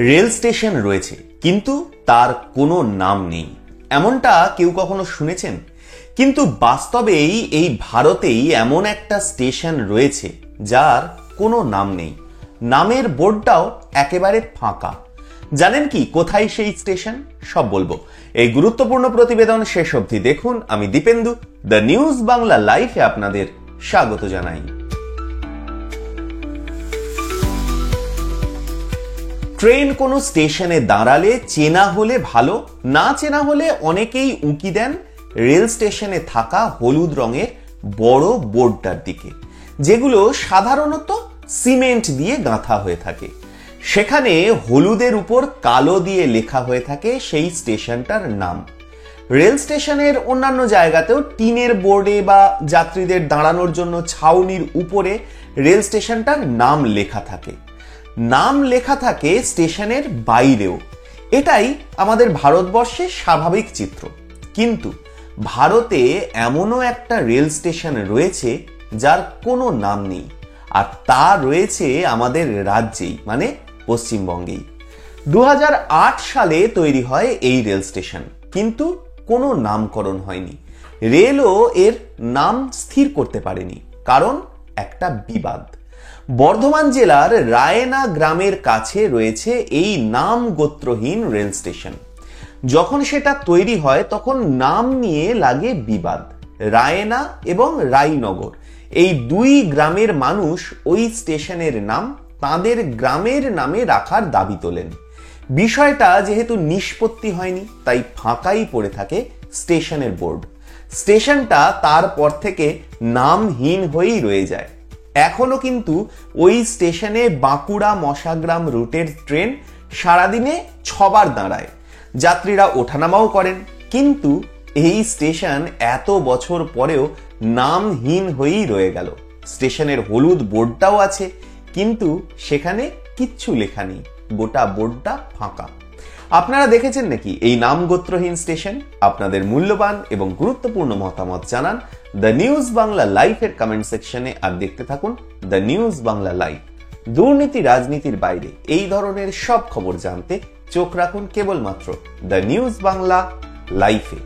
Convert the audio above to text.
Rail station রয়েছে কিন্তু তার কোনো নাম নেই, এমনটা কেউ কখনো শুনেছেন? কিন্তু বাস্তবেই এই ভারতেই এমন একটা স্টেশন রয়েছে যার কোনো নাম নেই, নামের বোর্ডটাও একেবারে ফাঁকা। জানেন কি কোথায় সেই স্টেশন? সব বলবো এই গুরুত্বপূর্ণ প্রতিবেদন শেষ অবধি দেখুন। আমি দীপেন্দু, দ্য নিউজ বাংলা লাইভে আপনাদের স্বাগত জানাই। ট্রেন কোনো স্টেশনে দাঁড়ালে চেনা হলে ভালো, না চেনা হলে অনেকেই উঁকি দেন রেল স্টেশনে থাকা হলুদ রঙের বড় বোর্ডটার দিকে, যেগুলো সাধারণত সিমেন্ট দিয়ে গাঁথা হয়ে থাকে। সেখানে হলুদের উপর কালো দিয়ে লেখা হয়ে থাকে সেই স্টেশনটার নাম। রেল স্টেশনের অন্যান্য জায়গাতেও টিনের বোর্ডে বা যাত্রীদের দাঁড়ানোর জন্য ছাউনির উপরে রেল স্টেশনটার নাম লেখা থাকে। নাম লেখা থাকে স্টেশনের বাইরেও। এটাই আমাদের ভারতবর্ষের স্বাভাবিক চিত্র। কিন্তু ভারতে এমনও একটা রেল স্টেশন রয়েছে যার কোনো নাম নেই, আর তা রয়েছে আমাদের রাজ্যেই, মানে পশ্চিমবঙ্গেই। 2008 সালে তৈরি হয় এই রেল স্টেশন, কিন্তু কোনো নামকরণ হয়নি। রেলও এর নাম স্থির করতে পারেনি, কারণ একটা বিবাদ। বর্ধমান জেলার রায়না গ্রামের কাছে রয়েছে এই নাম গোত্রহীন রেল স্টেশন। যখন সেটা তৈরি হয় তখন নাম নিয়ে লাগে বিবাদ। রায়না এবং রায়নগর এই দুই গ্রামের মানুষ ওই স্টেশনের নাম তাদের গ্রামের নামে রাখার দাবি তোলেন। বিষয়টা যেহেতু নিষ্পত্তি হয়নি, তাই ফাঁকাই পড়ে থাকে স্টেশনের বোর্ড। স্টেশনটা তারপর থেকে নামহীন হয়েই রয়ে যায়। এখনো কিন্তু ওই স্টেশনে বাঁকুড়া মশাগ্রাম রুটের ট্রেন সারাদিনে 6 বার দাঁড়ায়। যাত্রীরা ওঠানামাও করেন, কিন্তু এই স্টেশন এত বছর পরেও নামহীন হয়েই রয়ে গেল। স্টেশনের হলুদ বোর্ডটাও আছে, কিন্তু সেখানে কিচ্ছু লেখা নেই, গোটা বোর্ডটা ফাঁকা। আপনারা দেখেছেন নাকি এই নাম গোত্রহীন স্টেশন? আপনাদের মূল্যবান এবং গুরুত্বপূর্ণ মতামত জানান দ্য নিউজ বাংলা লাইভের কমেন্ট সেকশনে, আর দেখতে থাকুন দ্য নিউজ বাংলা লাইভ। দুর্নীতি রাজনীতির বাইরে এই ধরনের সব খবর জানতে চোখ রাখুন কেবলমাত্র দ্য নিউজ বাংলা লাইভে।